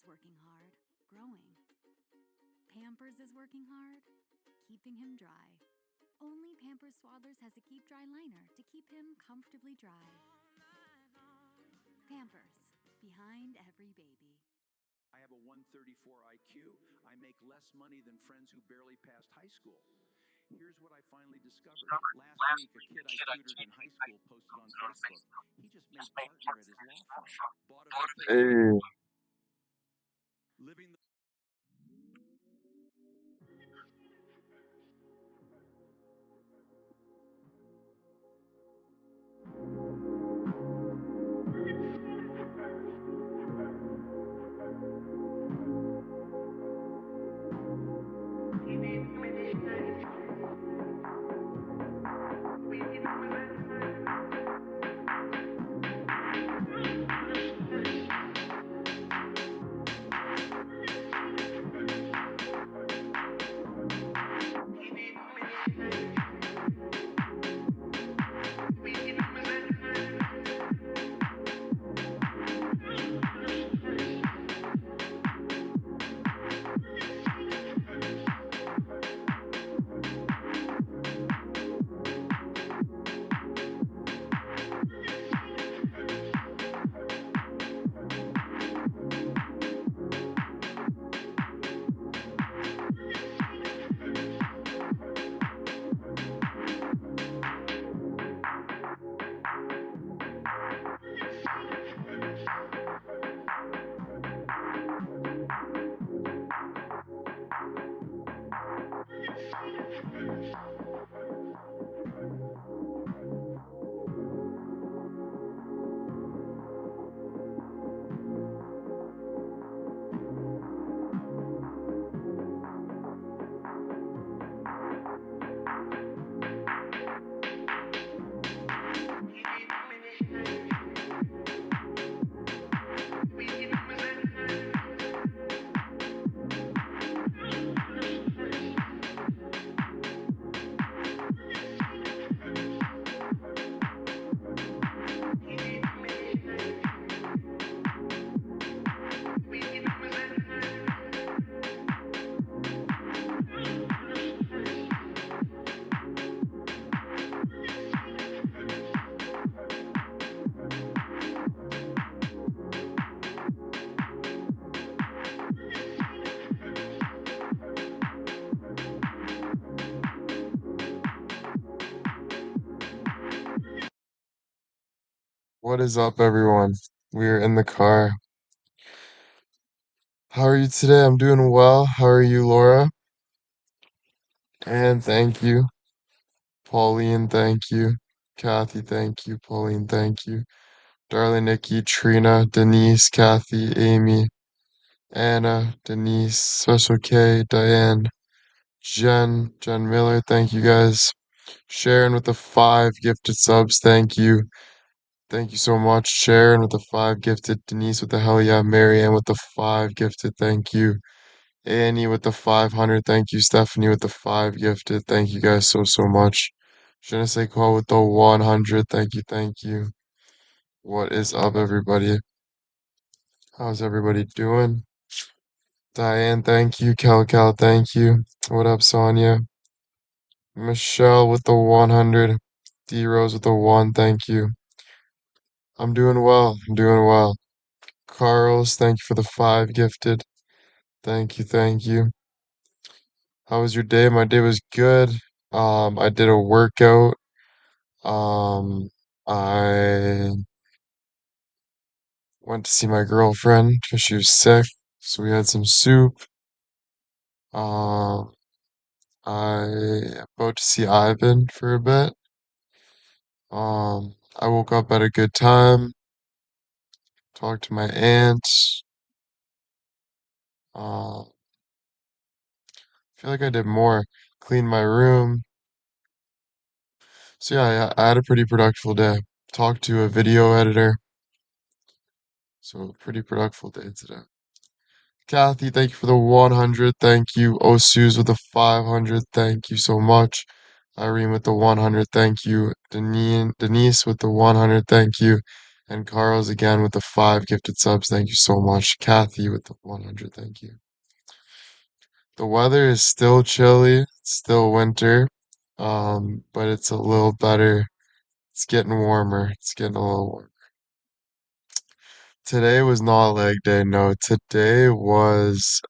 is working hard, growing. Pampers is working hard, keeping him dry. Only Pampers Swaddlers has a Keep Dry liner to keep him comfortably dry. Pampers, behind every baby. I have a 134 IQ. I make less money than friends who barely passed high school. Here's what I finally discovered. Last week, a kid I tutored in high school posted on Facebook. He just made partner at his law firm, bought a vacation, Hey, living the what is up, everyone? We're in the car. How are you today? I'm doing well. How are you, Laura? And thank you. Pauline, thank you. Kathy, thank you. Pauline, thank you. Darling Nikki, Trina, Denise, Kathy, Amy, Anna, Denise, Special K, Diane, Jen Miller, thank you guys. Sharon with the 5 gifted subs, thank you. Thank you so much, Sharon with the 5 gifted, Denise with the hell yeah, Marianne with the 5 gifted, thank you. Annie with the 500, thank you. Stephanie with the 5 gifted, thank you guys so much. Je ne sais quoi with the 100, thank you. What is up, everybody? How's everybody doing? Diane, thank you. Cal, thank you. What up, Sonia? Michelle with the 100. D Rose with the 1, thank you. I'm doing well. Carlos, thank you for the 5 gifted. Thank you. How was your day? My day was good. I did a workout. Um, I went to see my girlfriend because she was sick, so we had some soup. Um, I about to see Ivan for a bit. I woke up at a good time, talked to my aunts. Feel like I did more. Cleaned my room. So yeah, I had a pretty productive day. Talked to a video editor. So pretty productive day today. Kathy, thank you for the 100. Thank you. Osus with the 500. Thank you so much. Irene with the 100. Thank you. Denise with the 100. Thank you. And Carl's again with the 5 gifted subs. Thank you so much. Kathy with the 100. Thank you. The weather is still chilly, it's still winter, but it's a little better. It's getting warmer. It's getting a little warmer. Today was not leg day. No, today was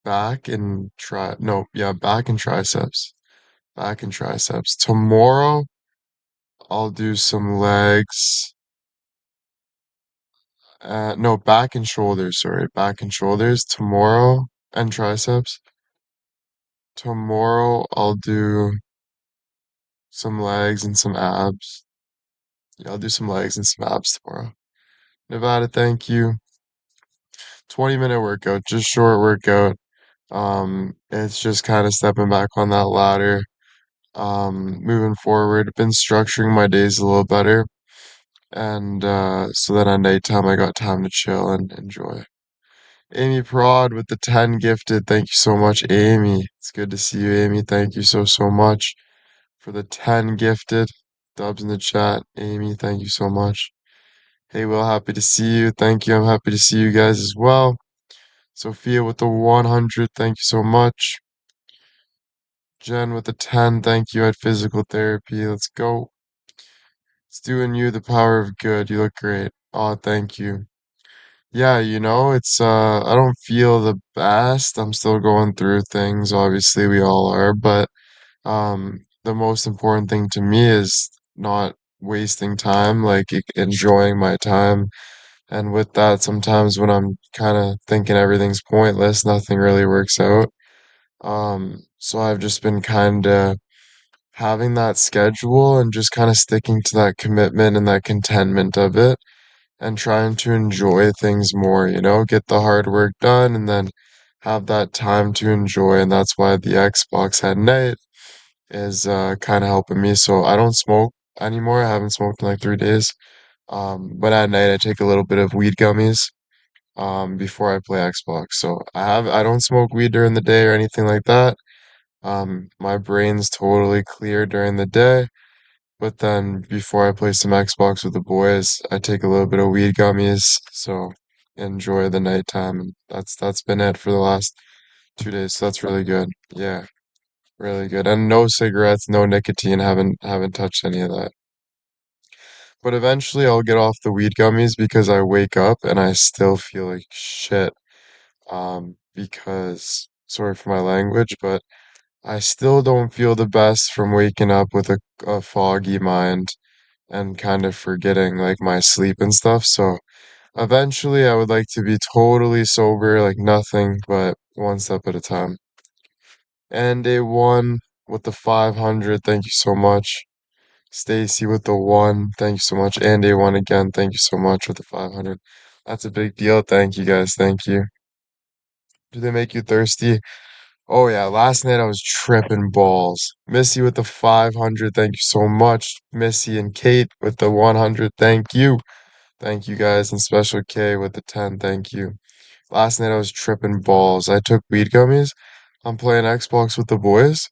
back and try. No, yeah, back and triceps. Back and triceps. Tomorrow I'll do some legs. No, back and shoulders. Sorry, back and shoulders tomorrow and triceps. Tomorrow I'll do some legs and some abs. Yeah, I'll do some legs and some abs tomorrow. Nevada, thank you. 20-minute workout, just short workout. It's just kind of stepping back on that ladder. Moving forward, been structuring my days a little better. And so then at nighttime I got time to chill and enjoy. Amy Prod with the 10 gifted. Thank you so much, Amy. It's good to see you, Amy. Thank you so much for the 10 gifted. Dubs in the chat. Amy, thank you so much. Hey, Will, happy to see you. Thank you. I'm happy to see you guys as well. Sophia with the 100. Thank you so much. Jen with the 10. Thank you at physical therapy. Let's go. It's doing you the power of good. You look great. Oh, thank you. Yeah, it's I don't feel the best. I'm still going through things. Obviously, we all are, but the most important thing to me is not wasting time, like enjoying my time. And with that, sometimes when I'm kind of thinking everything's pointless, nothing really works out. So I've just been kind of having that schedule and just kind of sticking to that commitment and that contentment of it and trying to enjoy things more, get the hard work done and then have that time to enjoy. And that's why the Xbox at night is kind of helping me. So I don't smoke anymore. I haven't smoked in like 3 days. But at night I take a little bit of weed gummies before I play Xbox. So I don't smoke weed during the day or anything like that. My brain's totally clear during the day, but then before I play some Xbox with the boys, I take a little bit of weed gummies, so enjoy the nighttime. And that's been it for the last 2 days. So that's really good. Yeah, really good. And no cigarettes, no nicotine. Haven't touched any of that. But eventually I'll get off the weed gummies because I wake up and I still feel like shit. Because sorry for my language, but I still don't feel the best from waking up with a foggy mind and kind of forgetting like my sleep and stuff. So eventually I would like to be totally sober, like nothing but one step at a time. And a one with the 500, thank you so much. Stacy with the one, thank you so much. And a one again, thank you so much with the 500. That's a big deal. Thank you guys. Thank you. Do they make you thirsty? Oh yeah, last night I was tripping balls. Missy with the 500, thank you so much. Missy and Kate with the 100, thank you. Thank you guys. And Special K with the 10, thank you. Last night I was tripping balls. I took weed gummies. I'm playing Xbox with the boys.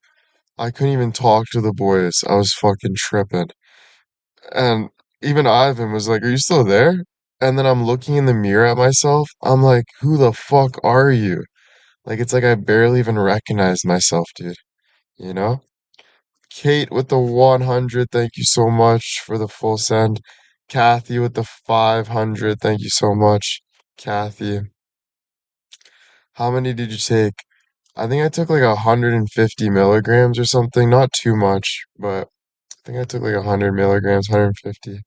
I couldn't even talk to the boys. I was fucking tripping. And even Ivan was like, "Are you still there?" And then I'm looking in the mirror at myself. I'm like, "Who the fuck are you?" Like it's like I barely even recognized myself, dude. You know? Kate with the 100, thank you so much for the full send. Kathy with the 500, thank you so much. Kathy, how many did you take? I think I took like 150 milligrams or something, not too much, but I think I took like 100 milligrams, 150.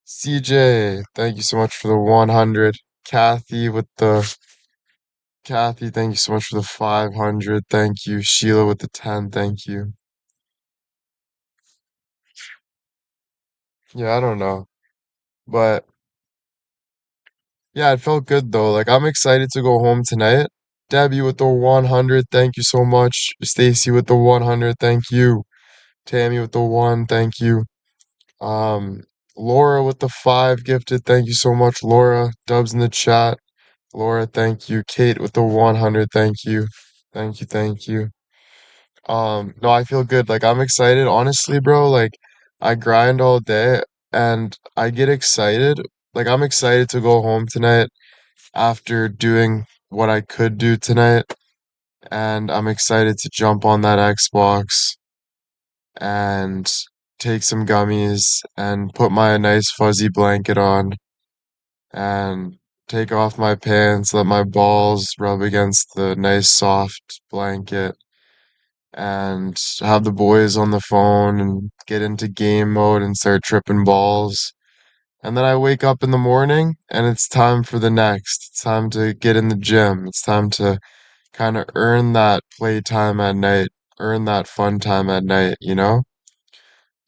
CJ, thank you so much for the 100. Kathy, thank you so much for the 500. Thank you. Sheila with the 10, thank you. Yeah, I don't know. But yeah, it felt good though. Like I'm excited to go home tonight. Debbie with the 100, thank you so much. Stacy with the 100, thank you. Tammy with the 1, thank you. Um, Laura with the 5 gifted, thank you so much, Laura. Dubs in the chat. Laura, thank you. Kate with the 100, thank you. Thank you, thank you. No, I feel good. Like I'm excited, honestly, bro. Like I grind all day and I get excited. Like I'm excited to go home tonight after doing what I could do tonight, and I'm excited to jump on that Xbox and take some gummies and put my nice fuzzy blanket on and take off my pants, let my balls rub against the nice soft blanket and have the boys on the phone and get into game mode and start tripping balls. And then I wake up in the morning and it's time for the next. It's time to get in the gym. It's time to kind of earn that playtime at night, earn that fun time at night, you know?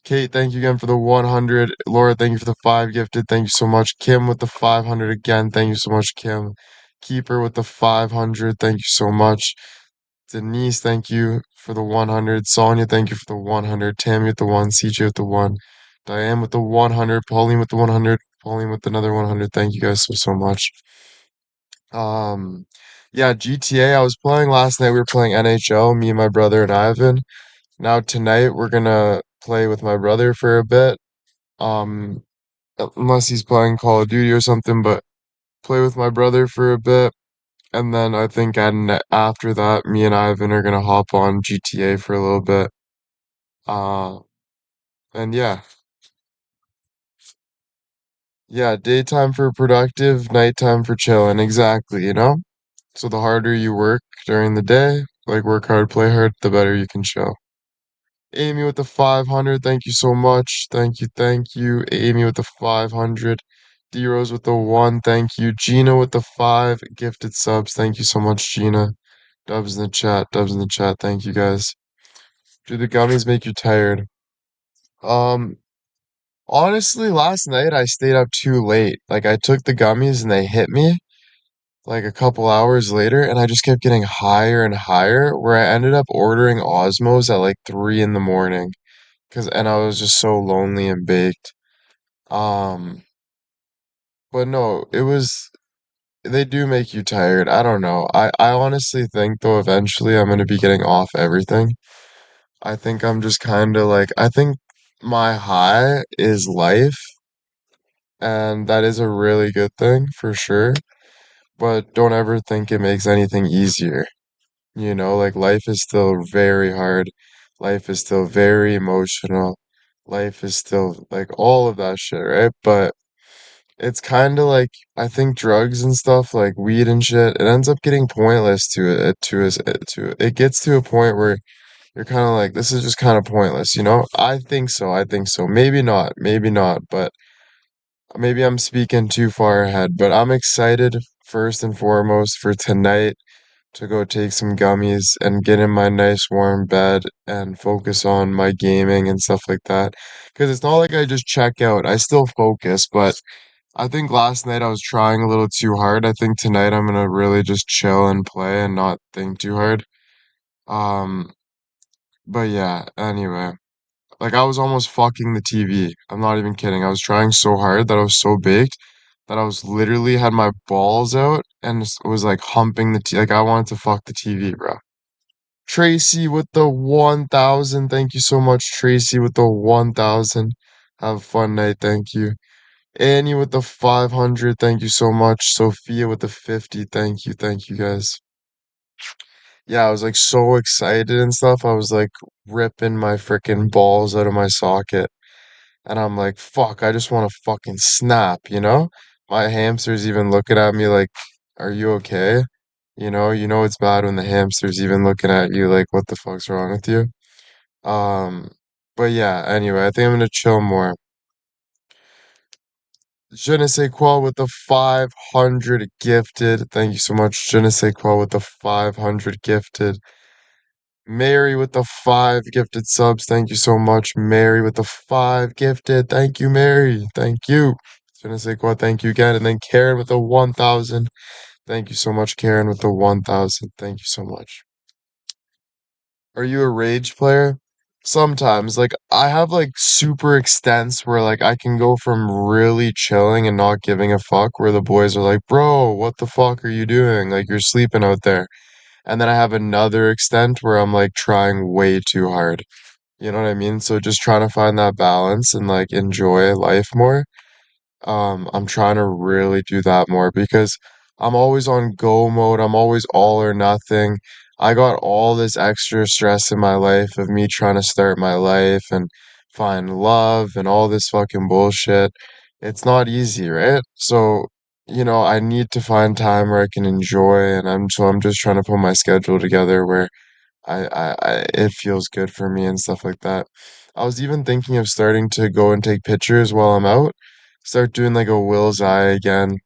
Kate, thank you again for the 100. Laura, thank you for the 5 gifted. Thank you so much. Kim with the 500 again. Thank you so much, Kim. Keeper with the 500. Thank you so much. Denise, thank you for the 100. Sonia, thank you for the 100. Tammy with the 1. CJ with the 1. Diane with the 100. Pauline with the 100. Pauline with another 100. Thank you guys so much. Um, yeah, GTA. I was playing last night. We were playing NHL, me and my brother and Ivan. Now tonight we're gonna play with my brother for a bit. Um, unless he's playing Call of Duty or something, but play with my brother for a bit. And then I think after that, me and Ivan are gonna hop on GTA for a little bit. Uh, and yeah, yeah, daytime for productive, nighttime for chilling. Exactly, you know? So the harder you work during the day, like work hard, play hard, the better you can chill. Amy with the 500, thank you so much. Thank you, thank you. Amy with the 500. D Rose with the 1, thank you. Gina with the 5 gifted subs, thank you so much, Gina. Dubs in the chat, dubs in the chat, thank you guys. Do the gummies make you tired? Um, Honestly, last night I stayed up too late. Like I took the gummies and they hit me like a couple hours later, and I just kept getting higher and higher, where I ended up ordering Osmos at like 3 in the morning. And I was just so lonely and baked. Um, but no, they do make you tired. I don't know. I honestly think though eventually I'm gonna be getting off everything. I think I'm just kind of like I think my high is life, and that is a really good thing for sure. But don't ever think it makes anything easier. You know, like life is still very hard. Life is still very emotional. Life is still like all of that shit, right? But it's kind of like I think drugs and stuff like weed and shit, it ends up getting pointless it gets to a point where you're kind of like this is just kind of pointless, you know? I think so. I think so. Maybe not. Maybe not, but maybe I'm speaking too far ahead, but I'm excited first and foremost for tonight to go take some gummies and get in my nice warm bed and focus on my gaming and stuff like that. Because it's not like I just check out. I still focus, but I think last night I was trying a little too hard. I think tonight I'm gonna really just chill and play and not think too hard. Um, but yeah, anyway. Like I was almost fucking the TV. I'm not even kidding. I was trying so hard that I was so baked that I was literally had my balls out and was like humping the Like I wanted to fuck the TV, bro. Tracy with the 1,000. Thank you so much, Tracy with the 1,000. Have a fun night. Thank you. Annie with the 500. Thank you so much. Sophia with the 50. Thank you. Thank you guys. Yeah, I was like so excited and stuff. I was like ripping my freaking balls out of my socket. And I'm like, fuck, I just want to fucking snap, you know? My hamster's even looking at me like, are you okay? You know it's bad when the hamster's even looking at you like, what the fuck's wrong with you? Um, but yeah, anyway, I think I'm gonna chill more. Je ne sais quoi with the 500 gifted. Thank you so much. Je ne sais quoi with the 500 gifted. Mary with the 5 gifted subs. Thank you so much. Mary with the 5 gifted. Thank you, Mary. Thank you. Je ne sais quoi. Thank you again. And then Karen with the 1,000. Thank you so much, Karen with the 1,000. Thank you so much. Are you a Rage player? Sometimes. Like, I have like super extents where like I can go from really chilling and not giving a fuck where the boys are like, bro, what the fuck are you doing? Like, you're sleeping out there. And then I have another extent where I'm like trying way too hard. You know what I mean? So just trying to find that balance and like enjoy life more. I'm trying to really do that more because I'm always on go mode. I'm always all or nothing. I got all this extra stress in my life of me trying to start my life and find love and all this fucking bullshit. It's not easy, right? So, I need to find time where I can enjoy, and I'm just trying to put my schedule together where it feels good for me and stuff like that. I was even thinking of starting to go and take pictures while I'm out. Start doing like a Will's Eye again,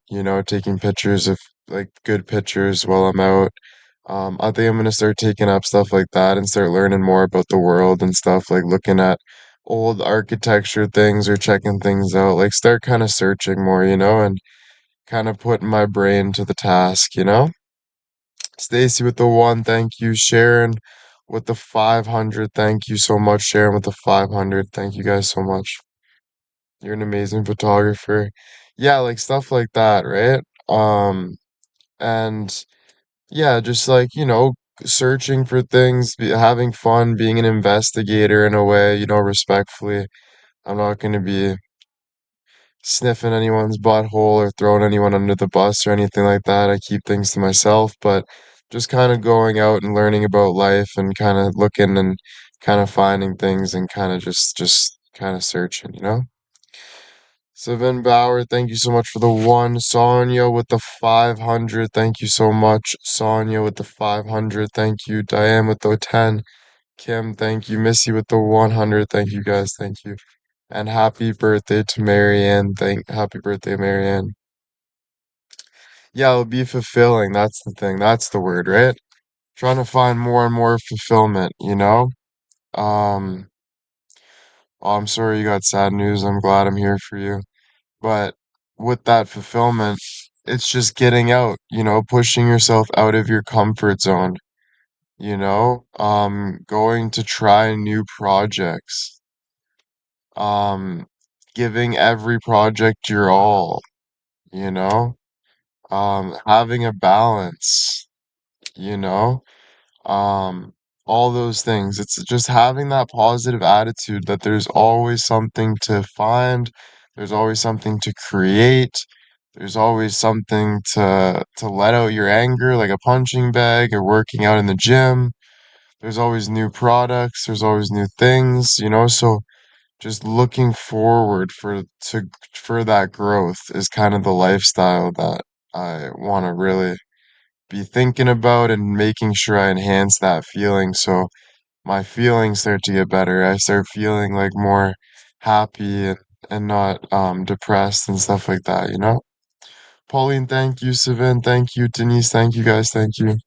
taking pictures of like good pictures while I'm out. I think I'm gonna start taking up stuff like that and start learning more about the world and stuff, like looking at old architecture things or checking things out. Like start kind of searching more, and kind of putting my brain to the task. Stacy with the one, thank you. Sharon with the 500, thank you so much. Sharon with the 500, thank you guys so much. You're an amazing photographer. Yeah, like stuff like that, right? And yeah, just like, searching for things, having fun, being an investigator in a way, respectfully. I'm not going to be sniffing anyone's butthole or throwing anyone under the bus or anything like that. I keep things to myself, but just kind of going out and learning about life and kind of looking and kind of finding things and kind of just kind of searching. Savin Bauer, thank you so much for the one. Sonia with the 500, thank you so much. Sonia with the 500, thank you. Diane with the 10. Kim, thank you. Missy with the 100, thank you guys, thank you. And happy birthday to Marianne. Happy birthday, Marianne. Yeah, it'll be fulfilling. That's the thing. That's the word, right? Trying to find more and more fulfillment. Um, oh, I'm sorry you got sad news. I'm glad I'm here for you. But with that fulfillment, it's just getting out, pushing yourself out of your comfort zone, going to try new projects, um, giving every project your all, you know? Having a balance, you know, um, all those things. It's just having that positive attitude that there's always something to find, there's always something to create, there's always something to let out your anger, like a punching bag or working out in the gym. There's always new products, there's always new things. So just looking forward for that growth is kind of the lifestyle that I want to really be thinking about and making sure I enhance that feeling so my feelings start to get better. I start feeling like more happy and not depressed and stuff like that. Pauline, thank you. Savin, thank you. Denise, thank you guys, thank you.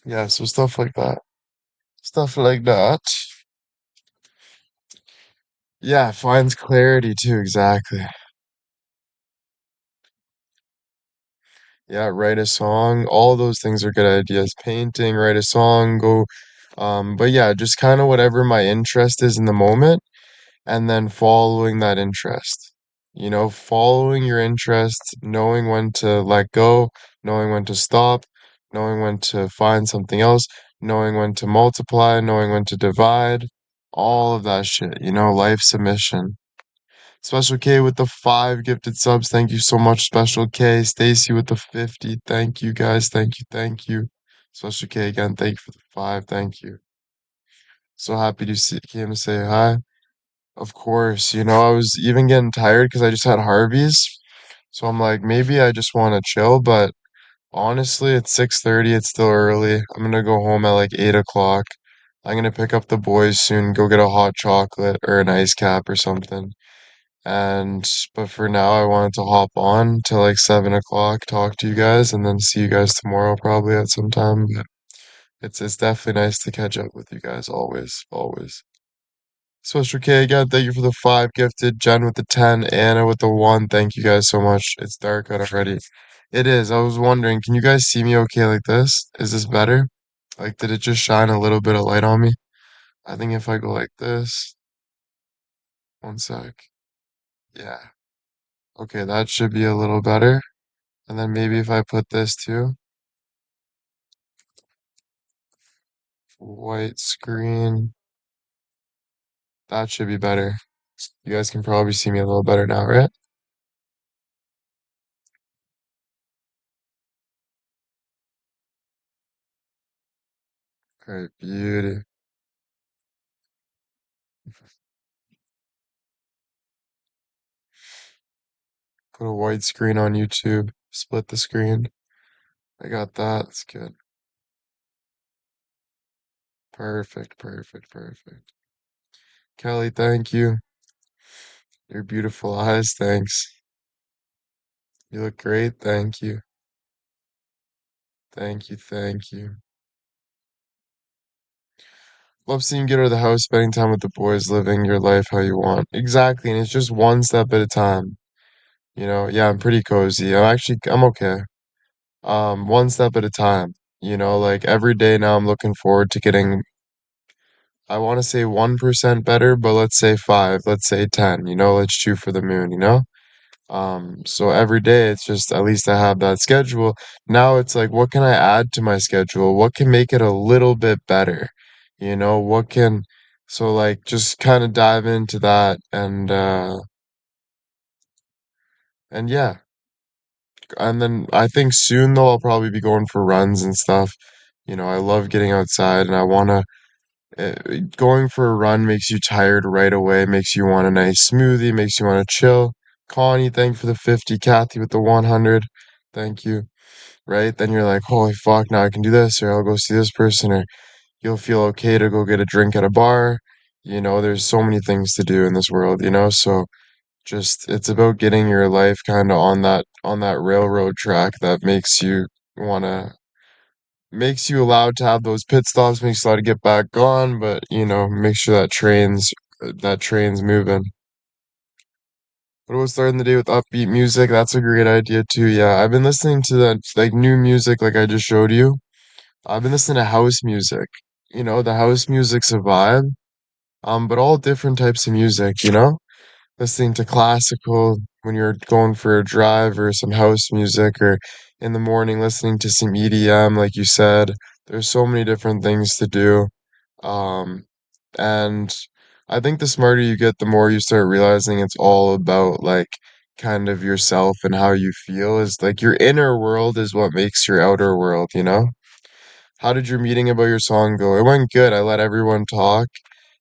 Yeah, so stuff like that. Stuff like that. Yeah, finds clarity too, exactly. Yeah, write a song. All those things are good ideas. Painting, write a song, go. But yeah, just kind of whatever my interest is in the moment, and then following that interest. Following your interest, knowing when to let go, knowing when to stop, knowing when to find something else, knowing when to multiply, knowing when to divide, all of that shit, life submission. Special K with the 5 gifted subs. Thank you so much, Special K. Stacy with the 50. Thank you guys. Thank you. Thank you. Special K again. Thank you for the 5. Thank you. So happy to see came to say hi. Of course, I was even getting tired because I just had Harvey's. So I'm like, maybe I just want to chill, but honestly, it's 6:30. It's still early. I'm gonna go home at like 8 o'clock. I'm gonna pick up the boys soon, go get a hot chocolate or an ice cap or something. But for now, I wanted to hop on till like 7 o'clock, talk to you guys, and then see you guys tomorrow probably at some time. But it's definitely nice to catch up with you guys always, always. Special K again, thank you for the 5 gifted. Jen with the 10, Anna with the 1. Thank you guys so much. It's dark out already. It is. I was wondering, can you guys see me okay like this? Is this better? Like, did it just shine a little bit of light on me? I think if I go like this, one sec. Yeah. Okay, that should be a little better. And then maybe if I put this too, white screen. That should be better. You guys can probably see me a little better now, right? Great, beauty. Put a white screen on YouTube. Split the screen. I got that. That's good. Perfect, perfect, perfect. Kelly, thank you. Your beautiful eyes, thanks. You look great, thank you. Thank you, thank you. Love seeing you get out of the house, spending time with the boys, living your life how you want. Exactly, and it's just one step at a time. Yeah, I'm pretty cozy. I'm okay. One step at a time. Like every day now I'm looking forward to getting, I want to say 1% better, but let's say 5, let's say 10, let's shoot for the moon. So every day it's just at least I have that schedule. Now it's like, what can I add to my schedule? What can make it a little bit better? What can, so like just kind of dive into that and yeah. And then I think soon though I'll probably be going for runs and stuff. I love getting outside and I wanna going for a run makes you tired right away, makes you want a nice smoothie, makes you want to chill. Connie, thank you for the 50. Kathy with the 100. Thank you. Right? Then you're like, holy fuck, now I can do this, or I'll go see this person, or you'll feel okay to go get a drink at a bar. There's so many things to do in this world. So just it's about getting your life kind of on that railroad track that wanna makes you allowed to have those pit stops, makes you allowed to get back on, but make sure that train's moving. What about starting the day with upbeat music? That's a great idea too. Yeah, I've been listening to that like new music like I just showed you. I've been listening to house music. The house music's a vibe. But all different types of music. Listening to classical when you're going for a drive or some house music or in the morning listening to some EDM like you said. There's so many different things to do. Um, and I think the smarter you get, the more you start realizing it's all about like kind of yourself and how you feel is like your inner world is what makes your outer world. How did your meeting about your song go? It went good. I let everyone talk.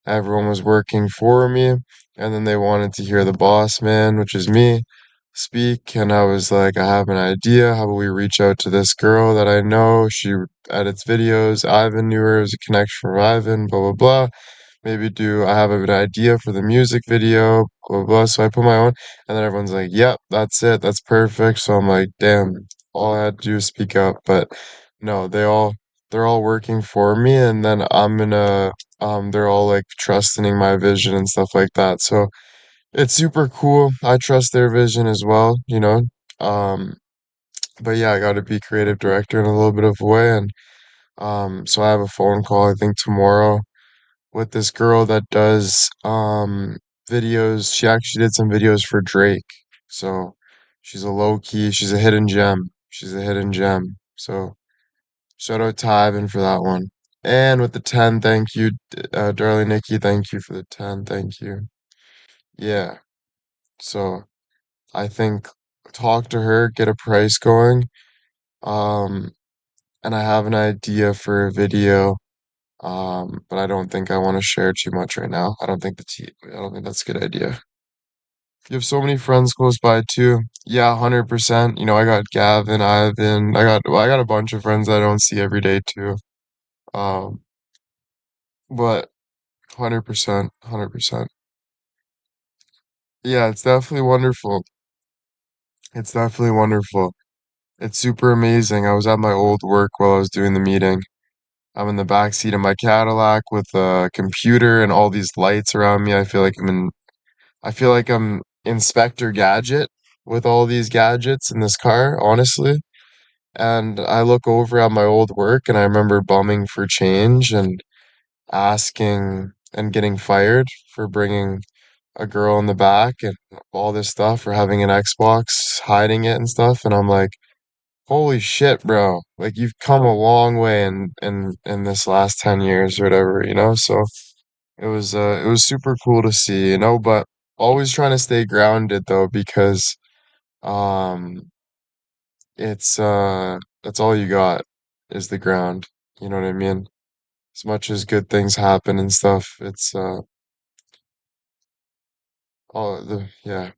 Everyone was working for me, and then they wanted to hear the boss man, which is me, speak. And I was like, I have an idea. How about we reach out to this girl that I know? She edits videos. Ivan knew her as a connection from Ivan, blah, blah, blah. Maybe I have an idea for the music video, blah, blah, blah. So I put my own, and then everyone's like, yep, that's it. That's perfect. So I'm like, damn, all I had to do is speak up. But no, they're all working for me, and then they're all like trusting my vision and stuff like that. So it's super cool. I trust their vision as well. Um, but yeah, I got to be creative director in a little bit of a way, and so I have a phone call I think tomorrow with this girl that does videos. She actually did some videos for Drake. So she's a hidden gem. She's a hidden gem. So shout out to Ivan for that one. And with the 10, thank you, Darling Nikki. Thank you for the 10. Thank you. Yeah. So I think talk to her, get a price going. Um, and I have an idea for a video. But I don't think I want to share too much right now. I don't think that's a good idea. You have so many friends close by too. Yeah, 100%. I got Gavin, Ivan. I got a bunch of friends that I don't see every day too. Um, but 100%, 100%. Yeah, it's definitely wonderful. It's definitely wonderful. It's super amazing. I was at my old work while I was doing the meeting. I'm in the back seat of my Cadillac with a computer and all these lights around me. I feel like I'm Inspector Gadget with all these gadgets in this car, honestly. And I look over at my old work and I remember bumming for change and asking and getting fired for bringing a girl in the back and all this stuff for having an Xbox, hiding it and stuff. And I'm like, holy shit, bro. Like you've come a long way in this last 10 years or whatever. So it was super cool to see, but always trying to stay grounded though because um that's all you got is the ground. You know what I mean? As much as good things happen and stuff, it's all the yeah.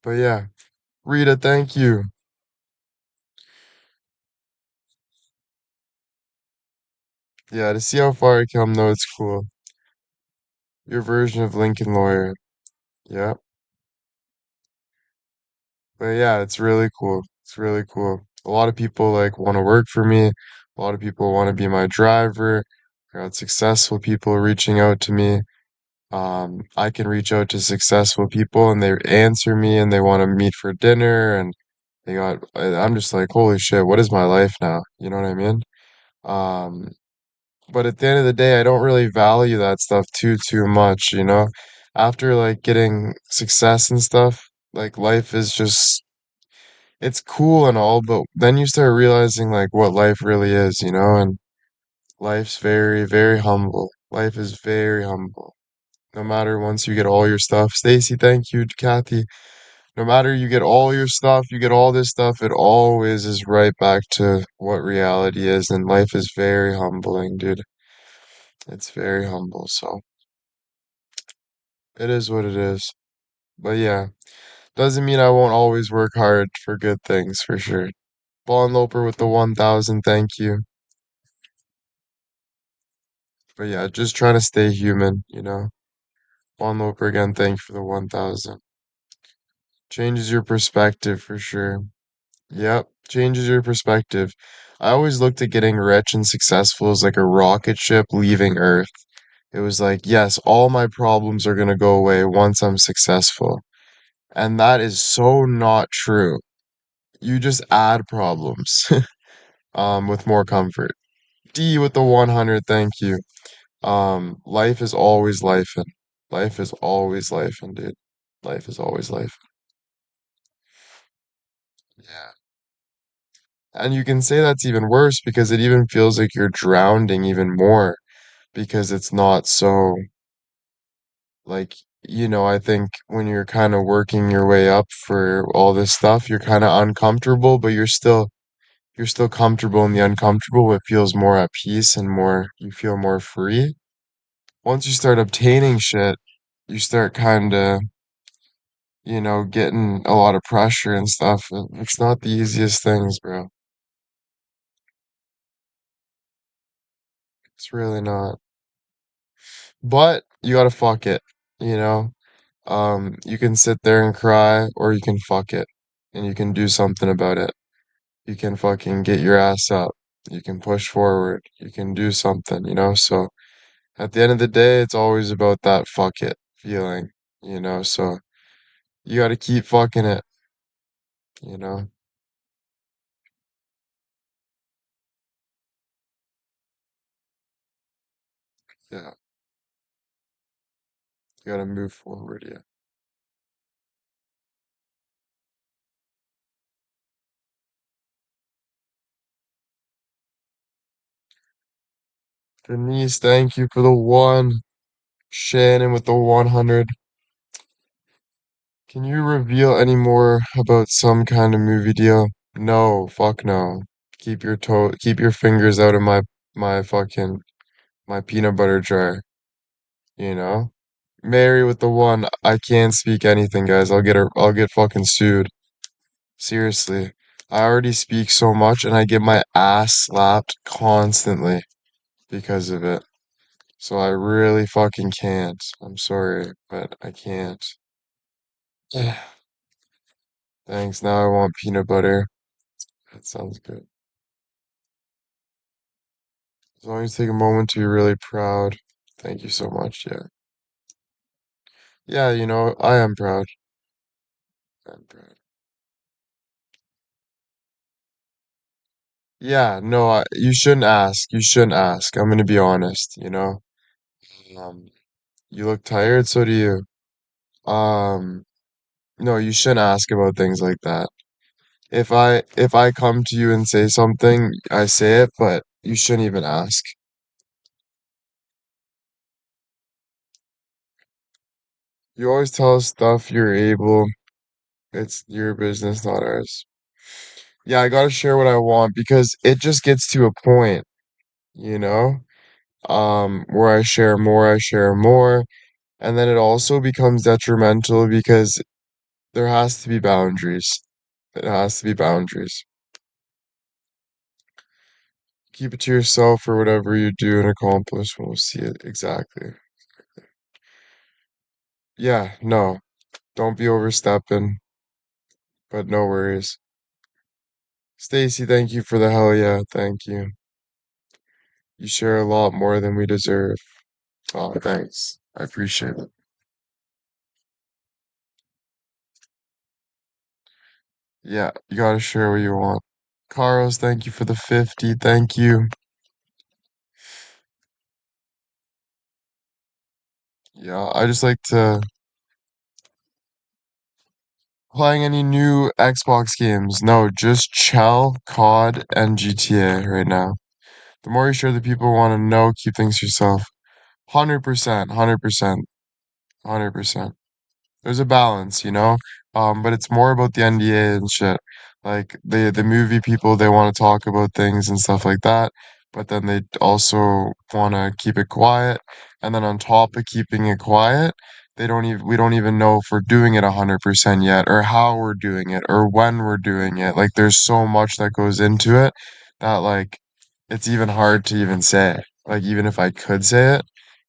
But yeah, Rita, thank you. Yeah, to see how far I come though, it's cool. Your version of Lincoln Lawyer. Yeah. But yeah, it's really cool. It's really cool. A lot of people like want to work for me. A lot of people want to be my driver. I got successful people reaching out to me. I can reach out to successful people and they answer me and they want to meet for dinner and I'm just like, holy shit, what is my life now? You know what I mean? Um, but at the end of the day, I don't really value that stuff too much, you know? After like getting success and stuff, like life is just it's cool and all, but then you start realizing like what life really is, you know, and life's very humble. Life is very humble. No matter once you get all your stuff. Stacy, thank you, Kathy. No matter you get all your stuff, you get all this stuff, it always is right back to what reality is, and life is very humbling, dude. It's very humble, so it is what it is. But yeah, doesn't mean I won't always work hard for good things for sure. Bond Loper with the 1,000, thank you. But yeah, just trying to stay human, you know. One Loper again, thank you for the 1,000. Changes your perspective for sure. Yep, changes your perspective. I always looked at getting rich and successful as like a rocket ship leaving Earth. It was like, yes, all my problems are gonna go away once I'm successful. And that is so not true. You just add problems, with more comfort. D with the 100, thank you. Life is always lifing. Life is always lifing, dude. Life is always life. Yeah. And you can say that's even worse because it even feels like you're drowning even more because it's not so like, I think when you're kind of working your way up for all this stuff, you're kind of uncomfortable, but you're still comfortable in the uncomfortable. It feels more at peace and you feel more free. Once you start obtaining shit, you start kind of getting a lot of pressure and stuff. It's not the easiest things, bro. It's really not. But you gotta fuck it, you know? You can sit there and cry, or you can fuck it, and you can do something about it. You can fucking get your ass up. You can push forward. You can do something, you know? So at the end of the day, it's always about that fuck it feeling, you know? So you gotta keep fucking it, you know? Yeah, you gotta move forward, yeah. Denise, thank you for the one. Shannon with the 100. Can you reveal any more about some kind of movie deal? No, fuck no. Keep your fingers out of my peanut butter jar, you know? Mary with the one. I can't speak anything, guys. I'll get fucking sued. Seriously. I already speak so much and I get my ass slapped constantly because of it. So I really fucking can't. I'm sorry, but I can't. Thanks. Now I want peanut butter. That sounds good. As long as you take a moment to be really proud. Thank you so much. Yeah. Yeah, I am proud. I'm proud. Yeah, no, you shouldn't ask. You shouldn't ask. I'm gonna be honest, you know? Um, you look tired, so do you. Um, no, you shouldn't ask about things like that. If I come to you and say something, I say it, but you shouldn't even ask. You always tell us stuff you're able. It's your business, not ours. Yeah, I gotta share what I want because it just gets to a point, you know, where I share more, and then it also becomes detrimental because there has to be boundaries. It has to be boundaries. Keep it to yourself for whatever you do and accomplish. We'll see it exactly. Yeah, no, don't be overstepping, but no worries. Stacy, thank you for the hell yeah. Thank you. You share a lot more than we deserve. Oh, thanks. I appreciate it. Yeah, you gotta share what you want. Carlos, thank you for the 50. Thank you. Yeah, I just like to playing any new Xbox games. No, just Chell, COD, and GTA right now. The more you share, the people want to know, keep things to yourself. 100%, 100%, 100%. There's a balance, you know? But it's more about the NDA and shit. Like the movie people, they want to talk about things and stuff like that, but then they also want to keep it quiet. And then on top of keeping it quiet, we don't even know if we're doing it 100% yet, or how we're doing it, or when we're doing it. Like there's so much that goes into it that like it's even hard to even say. Like even if I could say it,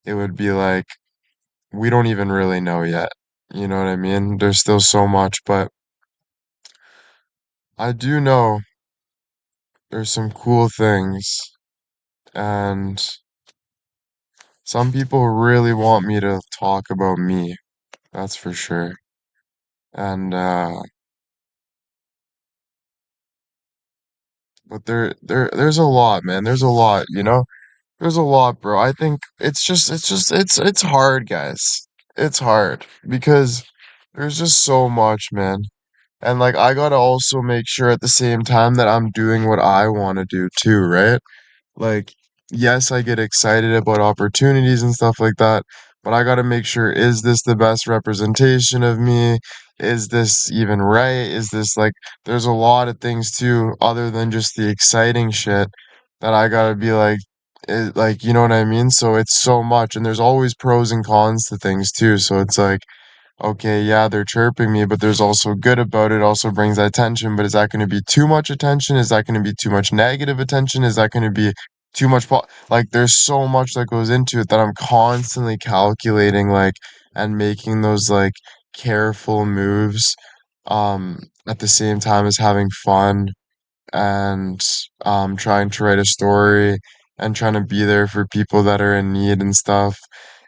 it would be like we don't even really know yet. You know what I mean? There's still so much, but I do know there's some cool things, and some people really want me to talk about me, that's for sure. And but there's a lot, man. There's a lot, you know? There's a lot, bro. I think it's hard, guys. It's hard because there's just so much, man. And like I gotta also make sure at the same time that I'm doing what I want to do too, right? Like, yes, I get excited about opportunities and stuff like that, but I gotta make sure, is this the best representation of me? Is this even right? Is this like, there's a lot of things too, other than just the exciting shit that I gotta be like, like, you know what I mean? So it's so much, and there's always pros and cons to things too. So it's like, okay, yeah, they're chirping me, but there's also good about it, also brings attention. But is that going to be too much attention? Is that going to be too much negative attention? Is that going to be too much like there's so much that goes into it that I'm constantly calculating like and making those like careful moves at the same time as having fun and trying to write a story and trying to be there for people that are in need and stuff.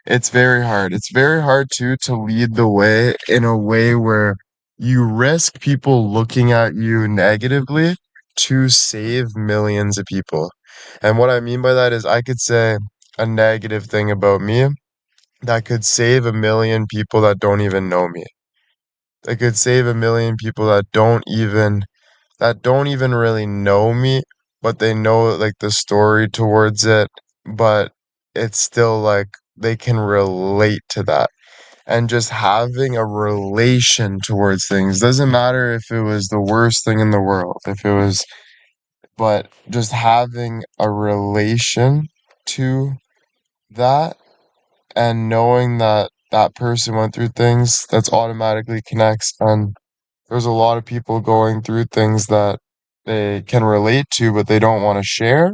It's very hard. It's very hard too to lead the way in a way where you risk people looking at you negatively to save millions of people. And what I mean by that is I could say a negative thing about me that could save a million people that don't even know me. It could save a million people that don't even really know me, but they know like the story towards it, but it's still like they can relate to that. And just having a relation towards things doesn't matter if it was the worst thing in the world, if it was, but just having a relation to that and knowing that that person went through things that's automatically connects. And there's a lot of people going through things that they can relate to, but they don't want to share.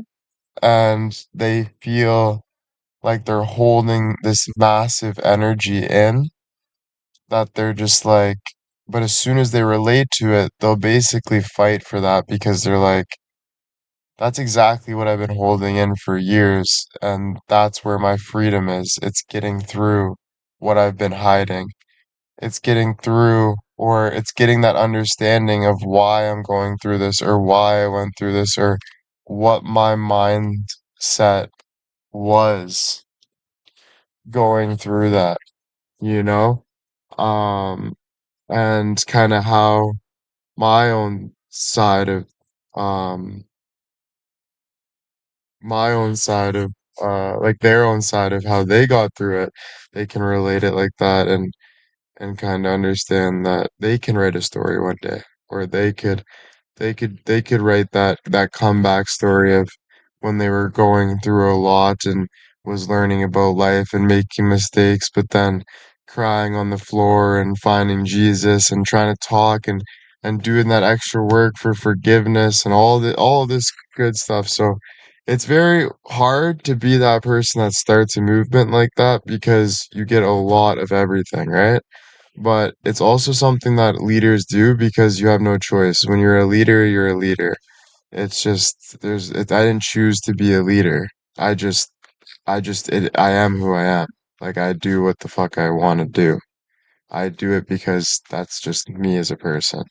And they feel like they're holding this massive energy in that they're just like, but as soon as they relate to it, they'll basically fight for that because they're like, that's exactly what I've been holding in for years. And that's where my freedom is. It's getting through what I've been hiding. It's getting through, or it's getting that understanding of why I'm going through this, or why I went through this, or what my mindset was going through that, you know? Um, and kind of how my own side of, um, my own side of, like their own side of how they got through it, they can relate it like that. and kind of understand that they can write a story one day, or they could write that comeback story of when they were going through a lot and was learning about life and making mistakes, but then crying on the floor and finding Jesus and trying to talk and doing that extra work for forgiveness and all this good stuff. So it's very hard to be that person that starts a movement like that because you get a lot of everything, right? But it's also something that leaders do because you have no choice. When you're a leader, you're a leader. It's just I didn't choose to be a leader. I just I am who I am. Like I do what the fuck I want to do. I do it because that's just me as a person.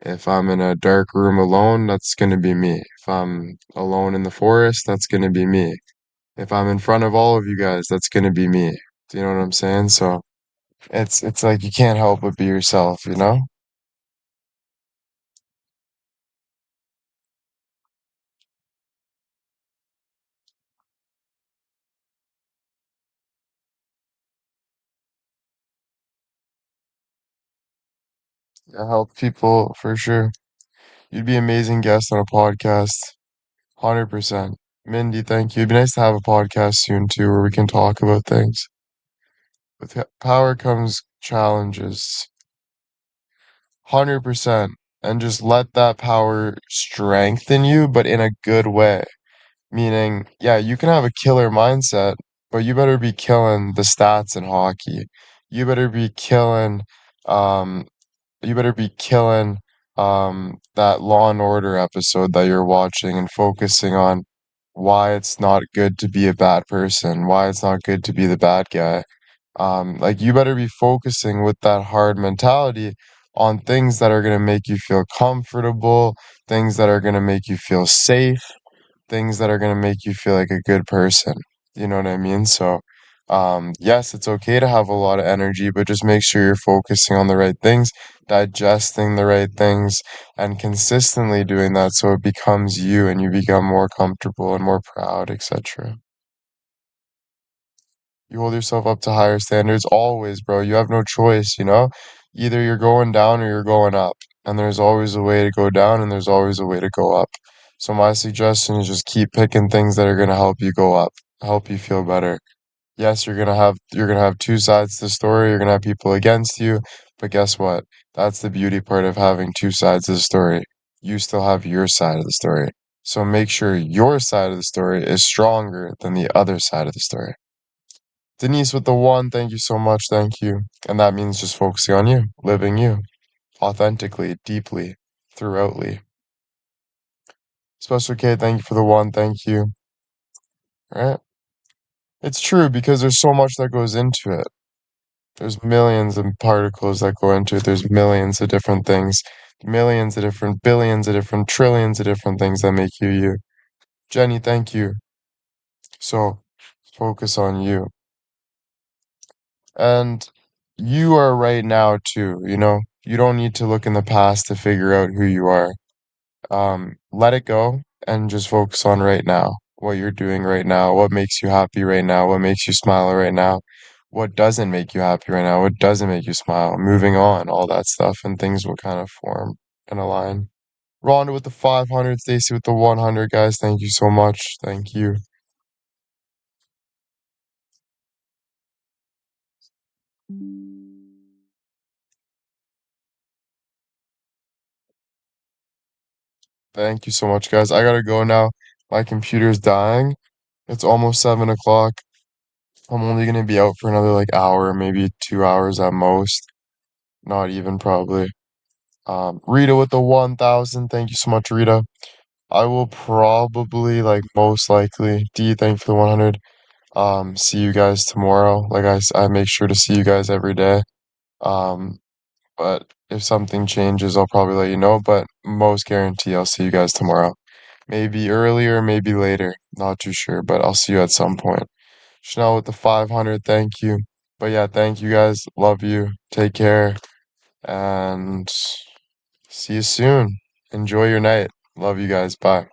If I'm in a dark room alone, that's gonna be me. If I'm alone in the forest, that's gonna be me. If I'm in front of all of you guys, that's gonna be me. Do you know what I'm saying? So it's like you can't help but be yourself, you know? Yeah, help people for sure. You'd be an amazing guest on a podcast. 100%. Mindy, thank you. It'd be nice to have a podcast soon too where we can talk about things. With power comes challenges. 100%. And just let that power strengthen you, but in a good way. Meaning, yeah, you can have a killer mindset, but you better be killing the stats in hockey. You better be killing um you better be killing that Law and Order episode that you're watching and focusing on why it's not good to be a bad person, why it's not good to be the bad guy. Like you better be focusing with that hard mentality on things that are going to make you feel comfortable, things that are going to make you feel safe, things that are going to make you feel like a good person. You know what I mean? So, yes, it's okay to have a lot of energy, but just make sure you're focusing on the right things, digesting the right things, and consistently doing that so it becomes you and you become more comfortable and more proud, etc. You hold yourself up to higher standards always, bro. You have no choice, you know? Either you're going down or you're going up. And there's always a way to go down and there's always a way to go up. So my suggestion is just keep picking things that are going to help you go up, help you feel better. Yes, you're going to have two sides to the story. You're going to have people against you, but guess what? That's the beauty part of having two sides of the story. You still have your side of the story. So make sure your side of the story is stronger than the other side of the story. Denise with the one, thank you so much, thank you. And that means just focusing on you, living you, authentically, deeply, throughoutly. Special K, thank you for the one, thank you. Right? It's true because there's so much that goes into it. There's millions of particles that go into it. There's millions of different things, millions of different, billions of different, trillions of different things that make you you. Jenny, thank you. So focus on you. And you are right now too, you know? You don't need to look in the past to figure out who you are. Let it go and just focus on right now, what you're doing right now, what makes you happy right now, what makes you smile right now, what doesn't make you happy right now, what doesn't make you smile, moving on, all that stuff, and things will kind of form and align. Rhonda with the 500, Stacy with the 100, guys, thank you so much. Thank you. Thank you so much, guys. I gotta go now. My computer's dying. It's almost 7 o'clock. I'm only gonna be out for another like hour, maybe 2 hours at most. Not even probably. Rita with the 1,000. Thank you so much, Rita. I will probably like most likely. D, thank you for the 100. See you guys tomorrow. Like I make sure to see you guys every day. Um, but if something changes, I'll probably let you know. But most guarantee I'll see you guys tomorrow. Maybe earlier, maybe later. Not too sure, but I'll see you at some point. Chanel with the 500. Thank you. But yeah, thank you guys. Love you. Take care. And see you soon. Enjoy your night. Love you guys. Bye.